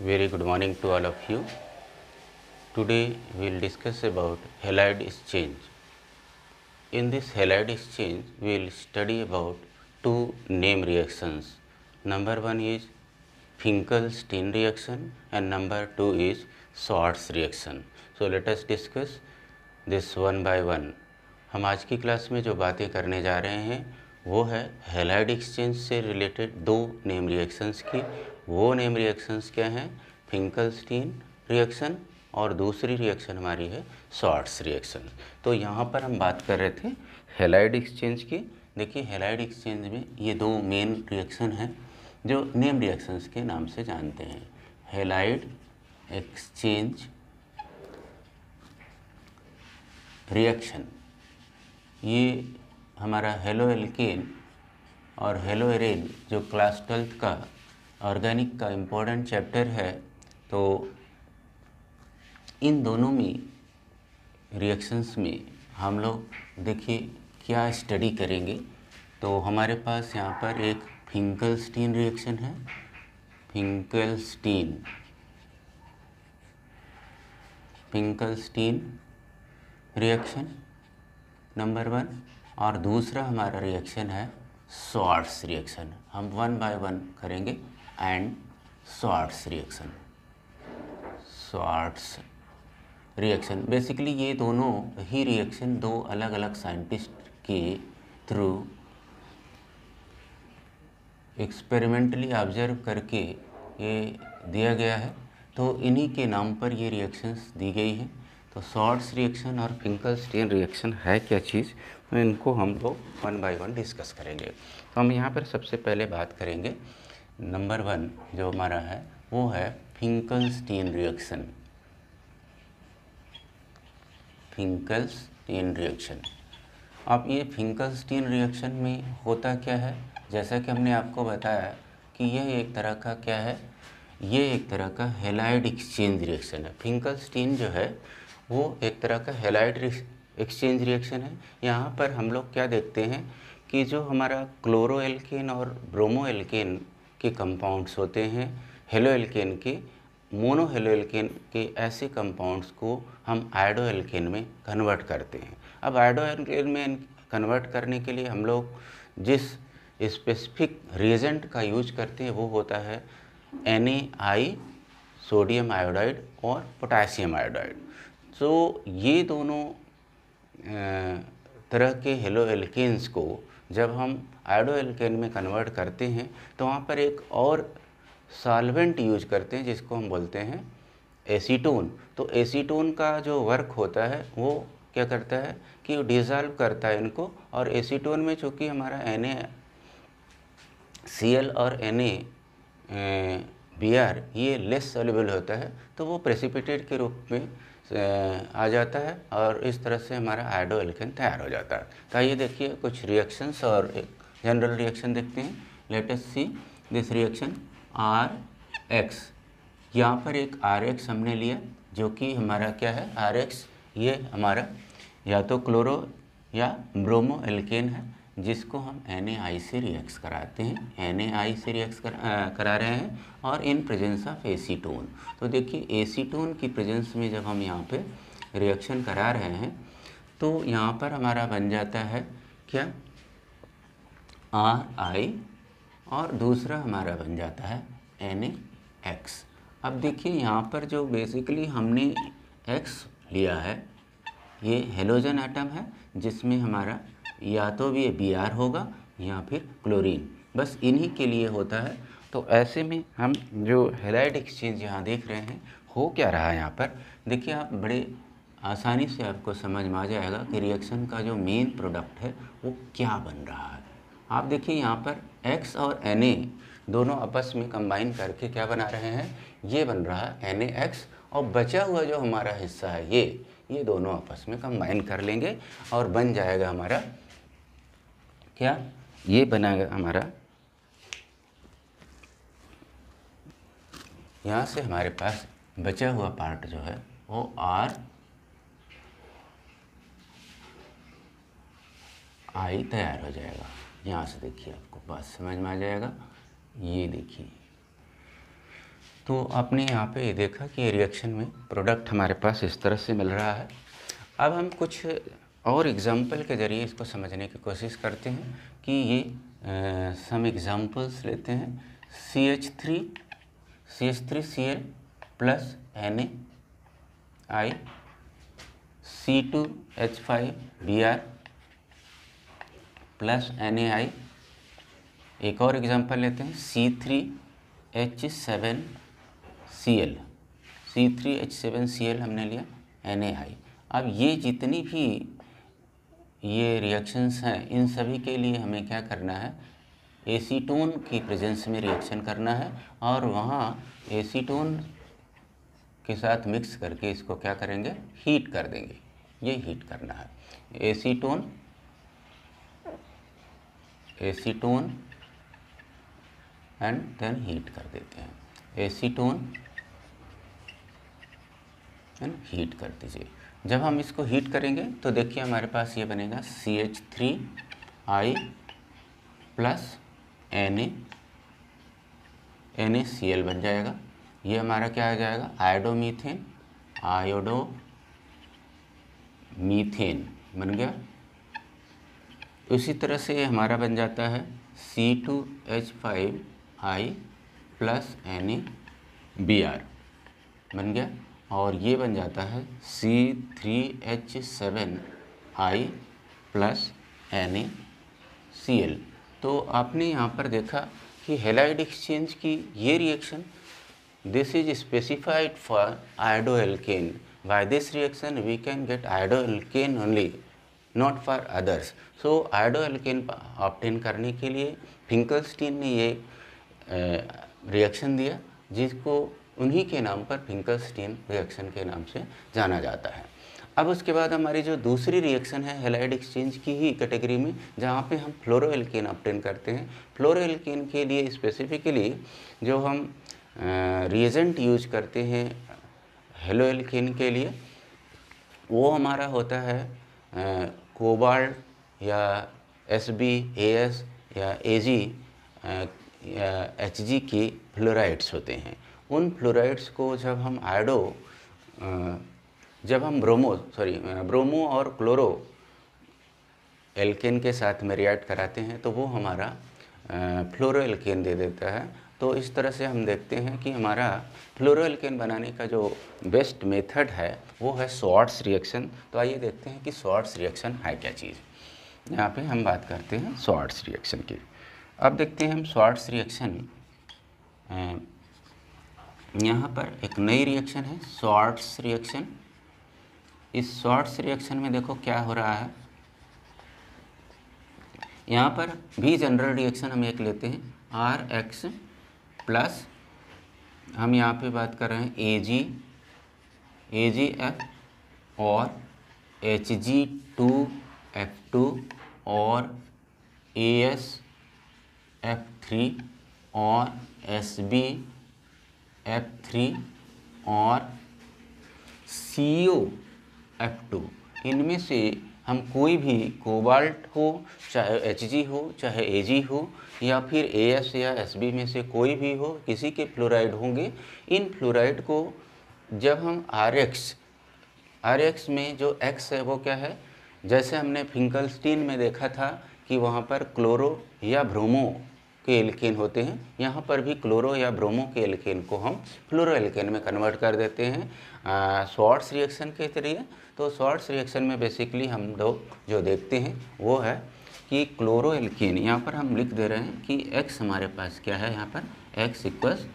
Very good morning to all of you. Today we will discuss about halide exchange. In this halide exchange, we will study about two name reactions. Number one is Finkelstein reaction and number two is Schwarz reaction. So let us discuss this one by one. हम आज की class में जो बातें करने जा रहे हैं वो है हैलाइड एक्सचेंज से रिलेटेड दो नेम रिएक्शंस की। वो नेम रिएक्शंस क्या हैं? फिंकलस्टीन रिएक्शन और दूसरी रिएक्शन हमारी है शॉर्ट्स रिएक्शन। तो यहाँ पर हम बात कर रहे थे हैलाइड एक्सचेंज की। देखिए हैलाइड एक्सचेंज में ये दो मेन रिएक्शन हैं जो नेम रिएक्शंस के नाम से जानते हैं। हैलाइड एक्सचेंज रिएक्शन, ये हमारा हेलो एल्केन और हेलो एरेन जो क्लास 12th का ऑर्गेनिक का इम्पोर्टेंट चैप्टर है, तो इन दोनों में रिएक्शंस में हम लोग देखिए क्या स्टडी करेंगे। तो हमारे पास यहाँ पर एक फिंकलस्टीन रिएक्शन है, फिंकलस्टीन रिएक्शन नंबर वन, और दूसरा हमारा रिएक्शन है शॉर्ट्स रिएक्शन। हम वन बाय वन करेंगे। एंड शॉर्ट्स रिएक्शन बेसिकली ये दोनों ही रिएक्शन दो अलग अलग साइंटिस्ट के थ्रू एक्सपेरिमेंटली ऑब्जर्व करके ये दिया गया है। तो इन्हीं के नाम पर ये रिएक्शंस दी गई हैं। तो शॉर्ट्स रिएक्शन और फिंकलस्टीन रिएक्शन है क्या चीज़, तो इनको हम लोग वन बाय वन डिस्कस करेंगे। तो हम यहाँ पर सबसे पहले बात करेंगे नंबर वन जो हमारा है वो है फिंकलस्टीन रिएक्शन। अब ये फिंकलस्टीन रिएक्शन में होता क्या है, जैसा कि हमने आपको बताया कि यह एक तरह का क्या है, ये एक तरह का हैलाइड एक्सचेंज रिएक्शन है। फिंकलस्टीन जो है वो एक तरह का हैलाइड एक्सचेंज रिएक्शन है। यहाँ पर हम लोग क्या देखते हैं कि जो हमारा क्लोरो एल्केन और ब्रोमो एल्केन के कंपाउंड्स होते हैं, हेलो एल्केन के, मोनो हेलो एल्केन के ऐसे कंपाउंड्स को हम आयोडो एल्केन में कन्वर्ट करते हैं। अब आयोडो एल्केन में कन्वर्ट करने के लिए हम लोग जिस स्पेसिफिक रिएजेंट का यूज करते हैं वो होता है NaI, सोडियम आयोडाइड और पोटेशियम आयोडाइड। तो ये दोनों तरह के हेलो एल्केन्स को जब हम आयोडो एल्केन में कन्वर्ट करते हैं तो वहाँ पर एक और सॉल्वेंट यूज करते हैं जिसको हम बोलते हैं एसीटोन। तो एसीटोन का जो वर्क होता है वो क्या करता है कि वो डिज़ोल्व करता है इनको, और एसीटोन में चूँकि हमारा NaCl और NaBr ये लेस सॉल्युबल होता है तो वो प्रेसिपिटेट के रूप में आ जाता है और इस तरह से हमारा आयोडो एल्केन तैयार हो जाता है। तो आइए देखिए कुछ रिएक्शंस और एक जनरल रिएक्शन देखते हैं। Let us see this reaction RX। यहाँ पर एक RX हमने लिया जो कि हमारा क्या है, RX ये हमारा या तो क्लोरो या ब्रोमो एल्केन है जिसको हम NaI से रिएक्ट कराते हैं, NaI से रिएक्ट करा रहे हैं और इन प्रेजेंस ऑफ एसीटोन। तो देखिए एसीटोन की प्रेजेंस में जब हम यहाँ पे रिएक्शन करा रहे हैं तो यहाँ पर हमारा बन जाता है क्या, RI, और दूसरा हमारा बन जाता है NaX। अब देखिए यहाँ पर जो बेसिकली हमने X लिया है ये हेलोजन एटम है जिसमें हमारा या तो भी Br होगा या फिर क्लोरीन, बस इन्हीं के लिए होता है। तो ऐसे में हम जो हैलाइड एक्सचेंज यहाँ देख रहे हैं हो क्या रहा है, यहाँ पर देखिए आप बड़े आसानी से आपको समझ में आ जाएगा कि रिएक्शन का जो मेन प्रोडक्ट है वो क्या बन रहा है। आप देखिए यहाँ पर X और Na दोनों आपस में कंबाइन करके क्या बना रहे हैं, ये बन रहा है NaX, और बचा हुआ जो हमारा हिस्सा है ये दोनों आपस में कंबाइन कर लेंगे और बन जाएगा हमारा क्या, ये बनाएगा हमारा, यहाँ से हमारे पास बचा हुआ पार्ट जो है वो RI तैयार हो जाएगा। यहाँ से देखिए आपको बात समझ में आ जाएगा। ये देखिए तो आपने यहाँ पे देखा कि रिएक्शन में प्रोडक्ट हमारे पास इस तरह से मिल रहा है। अब हम कुछ और एग्जाम्पल के ज़रिए इसको समझने की कोशिश करते हैं कि ये सम एग्जाम्पल्स लेते हैं। CH3Cl plus NaI, C2H5Br plus NaI। एक और एग्जांपल लेते हैं C3H7Cl हमने लिया NaI। अब ये जितनी भी ये रिएक्शंस हैं इन सभी के लिए हमें क्या करना है, एसीटोन की प्रेजेंस में रिएक्शन करना है और वहाँ एसीटोन के साथ मिक्स करके इसको क्या करेंगे, हीट कर देंगे। ये हीट करना है, एसीटोन एंड देन हीट कर देते हैं, एसीटोन एंड हीट कर दीजिए। जब हम इसको हीट करेंगे तो देखिए हमारे पास ये बनेगा CH3I प्लस NaCl बन जाएगा। ये हमारा क्या आ जाएगा, आयोडोमीथेन बन गया। उसी तरह से ये हमारा बन जाता है C2H5I प्लस NaBr बन गया। और ये बन जाता है C3H7I प्लस NaCl। तो आपने यहाँ पर देखा कि हैलाइड एक्सचेंज की ये reaction, this is specified for iodoalkane. By this reaction we can get iodoalkane only, not for others. So iodoalkane obtain करने के लिए फिंकलस्टीन ने ये रिएक्शन दिया, जिसको उन्हीं के नाम पर फिंकलस्टीन रिएक्शन के नाम से जाना जाता है। अब उसके बाद हमारी जो दूसरी रिएक्शन है हैलाइड एक्सचेंज की ही कैटेगरी में, जहाँ पे हम फ्लोरोएल्केन ऑब्टेन करते हैं। फ्लोरोएल्केन के लिए स्पेसिफिकली जो हम रिएजेंट यूज करते हैं हेलोएल्केन के लिए, वो हमारा होता है कोबाल्ट या SB, AS या AG या HG के फ्लोराइड्स होते हैं। उन फ्लोराइड्स को जब हम ब्रोमो और क्लोरो एल्केन के साथ में रिएक्ट कराते हैं तो वो हमारा फ्लोरोएल्केन दे देता है। तो इस तरह से हम देखते हैं कि हमारा फ्लोरोएल्केन बनाने का जो बेस्ट मेथड है वो है शॉर्ट्स रिएक्शन। तो आइए देखते हैं कि शॉर्ट्स रिएक्शन है क्या चीज़। यहाँ पे हम बात करते हैं शॉर्ट्स रिएक्शन की। अब देखते हैं हम शॉर्ट्स रिएक्शन। यहाँ पर एक नई रिएक्शन है शॉर्ट्स रिएक्शन। इस शॉर्ट्स रिएक्शन में देखो क्या हो रहा है। यहाँ पर भी जनरल रिएक्शन हम एक लेते हैं RX प्लस, हम यहाँ पे बात कर रहे हैं AgF और Hg2F2 और AsF3 और SbF3 और COF2। इनमें से हम कोई भी कोबाल्ट हो, चाहे Hg हो, चाहे Ag हो, या फिर AS या Sb में से कोई भी हो, किसी के फ्लोराइड होंगे। इन फ्लोराइड को जब हम RX में जो X है वो क्या है, जैसे हमने फिंकलस्टीन में देखा था कि वहाँ पर क्लोरो या ब्रोमो के एल्केन होते हैं, यहाँ पर भी क्लोरो या ब्रोमो के एल्केन को हम फ्लोरोएल्केन में कन्वर्ट कर देते हैं शॉर्ट्स रिएक्शन के जरिए। तो शॉर्ट्स रिएक्शन में बेसिकली हम लोग जो देखते हैं वो है कि क्लोरोएल्केन, यहाँ पर हम लिख दे रहे हैं कि X हमारे पास क्या है, यहाँ पर X इक्वल्स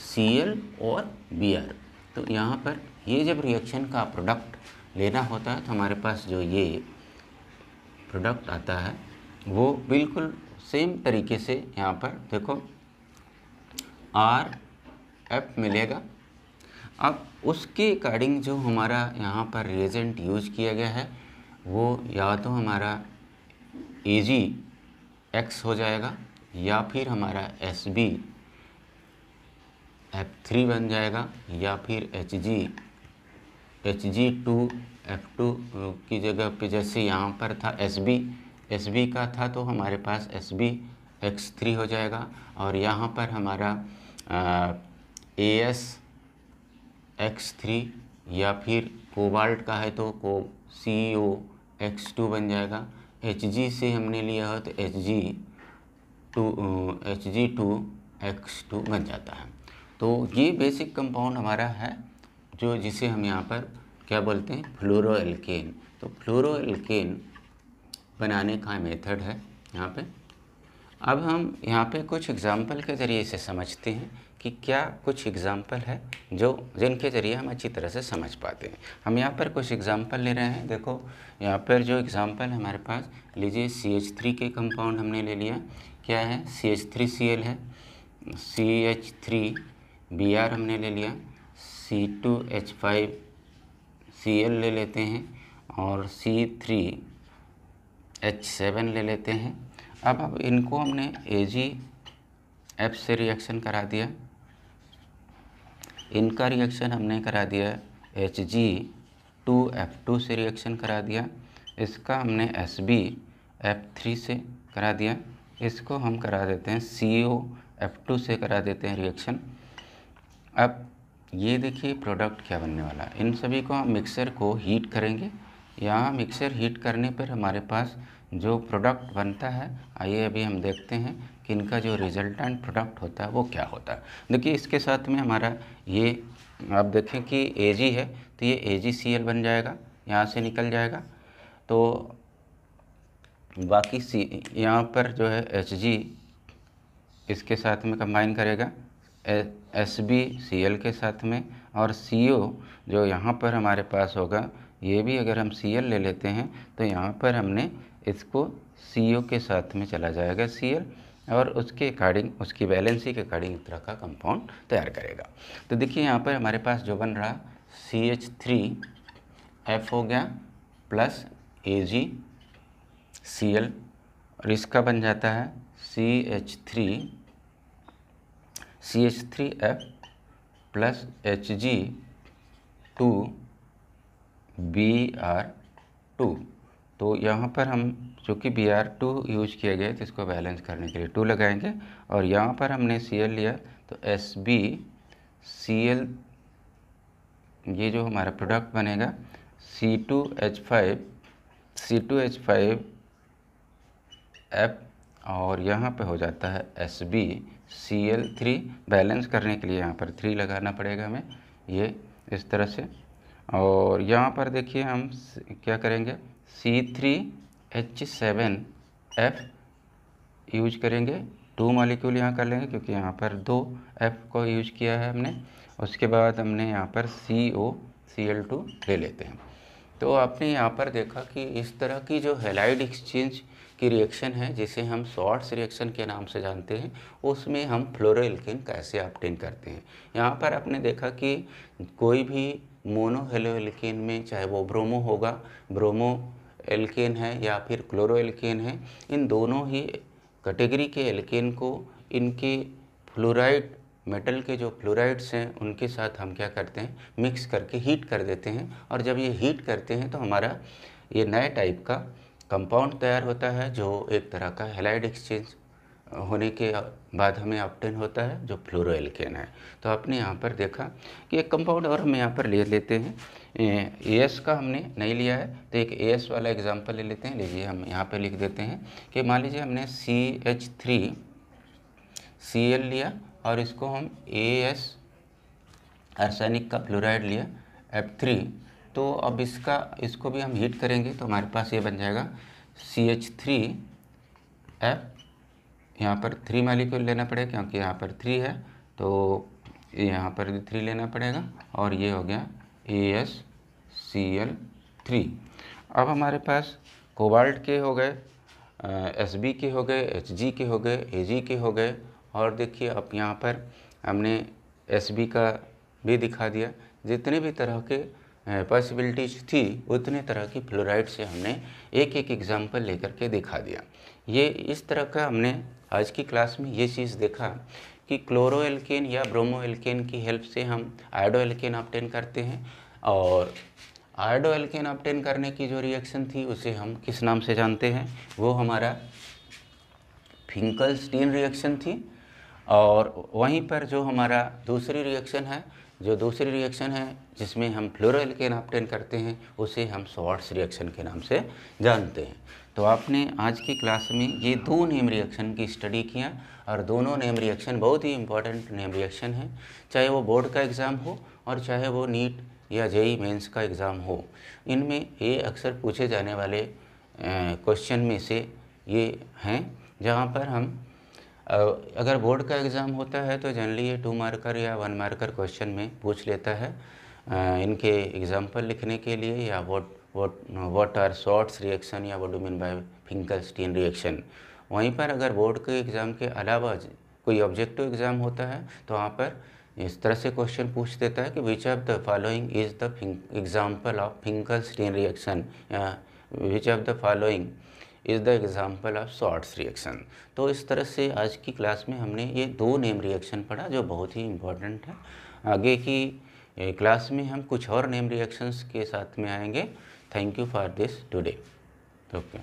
Cl और Br। तो यहाँ पर ये जब रिएक्शन का प्रोडक्ट लेना होता है तो हमारे पास जो ये प्रोडक्ट आता है वो बिल्कुल सेम तरीके से यहाँ पर देखो RF मिलेगा। अब उसके अकॉर्डिंग जो हमारा यहाँ पर रिएजेंट यूज किया गया है वो या तो हमारा AgX हो जाएगा या फिर हमारा SbF3 बन जाएगा या फिर Hg2F2 की जगह पे जैसे यहाँ पर था SB का था तो हमारे पास SbX3 हो जाएगा। और यहाँ पर हमारा AsX3 या फिर कोबाल्ट का है तो COX2 बन जाएगा। Hg से हमने लिया हो तो Hg2X2 बन जाता है। तो ये बेसिक कंपाउंड हमारा है जो जिसे हम यहाँ पर क्या बोलते हैं, फ्लोरोएल्केन। तो फ्लोरोएल्केन बनाने का मेथड है यहाँ पे। अब हम यहाँ पे कुछ एग्जाम्पल के ज़रिए इसे समझते हैं कि क्या कुछ एग्जाम्पल है जिनके ज़रिए हम अच्छी तरह से समझ पाते हैं। हम यहाँ पर कुछ एग्जाम्पल ले रहे हैं। देखो यहाँ पर जो एग्जाम्पल है हमारे पास, लीजिए CH3 के कंपाउंड हमने ले लिया। क्या है, CH3Cl है, CH3Br हमने ले लिया, C2H5Cl ले लेते हैं और C3H7 ले लेते हैं। अब इनको हमने AgF से रिएक्शन करा दिया, इनका रिएक्शन हमने करा दिया Hg2F2 से रिएक्शन करा दिया, इसका हमने SbF3 से करा दिया, इसको हम करा देते हैं COF2 से करा देते हैं रिएक्शन। अब ये देखिए प्रोडक्ट क्या बनने वाला है। इन सभी को हम मिक्सर को हीट करेंगे। यहाँ मिक्सर हीट करने पर हमारे पास जो प्रोडक्ट बनता है, आइए अभी हम देखते हैं कि इनका जो रिजल्टेंट प्रोडक्ट होता है वो क्या होता है। देखिए इसके साथ में हमारा ये आप देखें कि Ag है तो ये AgCl बन जाएगा, यहाँ से निकल जाएगा। तो बाकी यहाँ पर जो है Hg इसके साथ में कंबाइन करेगा SbCl के साथ में, और CO जो यहाँ पर हमारे पास होगा, ये भी अगर हम Cl ले लेते हैं तो यहाँ पर हमने इसको CO के साथ में चला जाएगा Cl, और उसके अकॉर्डिंग उसकी वैलेंसी के अकॉर्डिंग इस तरह का कंपाउंड तैयार करेगा। तो देखिए यहाँ पर हमारे पास जो बन रहा CH3F हो गया प्लस AgCl, और इसका बन जाता है CH3F प्लस Hg2Br2। तो यहाँ पर हम चूँकि Br2 यूज किया गया तो इसको बैलेंस करने के लिए 2 लगाएंगे, और यहाँ पर हमने Cl लिया तो SbCl, ये जो हमारा प्रोडक्ट बनेगा C2H5F, और यहाँ पे हो जाता है SbCl3। बैलेंस करने के लिए यहाँ पर 3 लगाना पड़ेगा हमें, ये इस तरह से। और यहाँ पर देखिए हम क्या करेंगे, C3H7F यूज करेंगे, 2 मॉलिक्यूल यहाँ कर लेंगे क्योंकि यहाँ पर 2 F को यूज किया है हमने। उसके बाद हमने यहाँ पर COCl2 ले लेते हैं। तो आपने यहाँ पर देखा कि इस तरह की जो हैलाइड एक्सचेंज की रिएक्शन है, जिसे हम शॉर्ट्स रिएक्शन के नाम से जानते हैं, उसमें हम फ्लोरोएल्केन कैसे ऑब्टेन करते हैं। यहाँ पर आपने देखा कि कोई भी मोनो हेलोएल्केन में, चाहे वो ब्रोमो होगा, ब्रोमो एल्केन है या फिर क्लोरोएल्केन है, इन दोनों ही कैटेगरी के एल्केन को इनके फ्लोराइड, मेटल के जो फ्लोराइड्स हैं उनके साथ हम क्या करते हैं, मिक्स करके हीट कर देते हैं। और जब ये हीट करते हैं तो हमारा ये नए टाइप का कंपाउंड तैयार होता है, जो एक तरह का हैलाइड एक्सचेंज होने के बाद हमें ऑब्टेन होता है, जो फ्लोरोएल्केन है। तो आपने यहाँ पर देखा कि एक कंपाउंड और हम यहाँ पर ले लेते हैं। AS का हमने नहीं लिया है तो एक AS वाला एग्जांपल ले लेते हैं। लीजिए हम यहाँ पर लिख देते हैं कि मान लीजिए हमने CH3Cl लिया और इसको हम AS आर्सेनिक का फ्लोराइड लिया F3। तो अब इसको भी हम हीट करेंगे तो हमारे पास ये बन जाएगा CH3F, यहाँ पर 3 मॉलिक्यूल लेना पड़ेगा क्योंकि यहाँ पर 3 है तो यहाँ पर भी 3 लेना पड़ेगा, और ये हो गया AsCl3। अब हमारे पास कोबाल्ट के हो गए, Sb के हो गए, Hg के हो गए, Ag के हो गए, और देखिए अब यहाँ पर हमने Sb का भी दिखा दिया। जितने भी तरह के पॉसिबिलिटीज थी उतने तरह की फ्लोराइड से हमने एक एक एग्जाम्पल लेकर के दिखा दिया। ये इस तरह का हमने आज की क्लास में ये चीज़ देखा कि क्लोरोएल्केन या ब्रोमोएल्केन की हेल्प से हम आयोडोएल्केन ऑब्टेन करते हैं, और आयोडोएल्केन ऑब्टेन करने की जो रिएक्शन थी उसे हम किस नाम से जानते हैं, वो हमारा फिंकलस्टीन रिएक्शन थी। और वहीं पर जो हमारा दूसरी रिएक्शन है, जिसमें हम फ्लोरोएल्केन ऑब्टेन करते हैं, उसे हम शॉर्ट्स रिएक्शन के नाम से जानते हैं। तो आपने आज की क्लास में ये दो नेम रिएक्शन की स्टडी किया और दोनों नेम रिएक्शन बहुत ही इम्पोर्टेंट नेम रिएक्शन है, चाहे वो बोर्ड का एग्ज़ाम हो और चाहे वो नीट या जेईई मेंस का एग्ज़ाम हो। इनमें ये अक्सर पूछे जाने वाले क्वेश्चन में से ये हैं, जहाँ पर हम अगर बोर्ड का एग्ज़ाम होता है तो जनरली ये 2 मार्कर या 1 मार्कर क्वेश्चन में पूछ लेता है इनके एग्जाम्पल लिखने के लिए, या व्हाट आर शॉर्ट्स रिएक्शन या what do mean by Finkelstein reaction. वहीं पर अगर बोर्ड के एग्ज़ाम के अलावा कोई ऑब्जेक्टिव एग्ज़ाम होता है तो वहाँ पर इस तरह से क्वेश्चन पूछ देता है कि which of the following is the example of Finkelstein reaction, या which of the following is the example of Swarts reaction. तो इस तरह से आज की क्लास में हमने ये दो नेम रिएक्शन पढ़ा जो बहुत ही इम्पोर्टेंट है। आगे की क्लास में हम कुछ और नेम रिएक्शंस के साथ में आएंगे। Thank you for this today. Okay.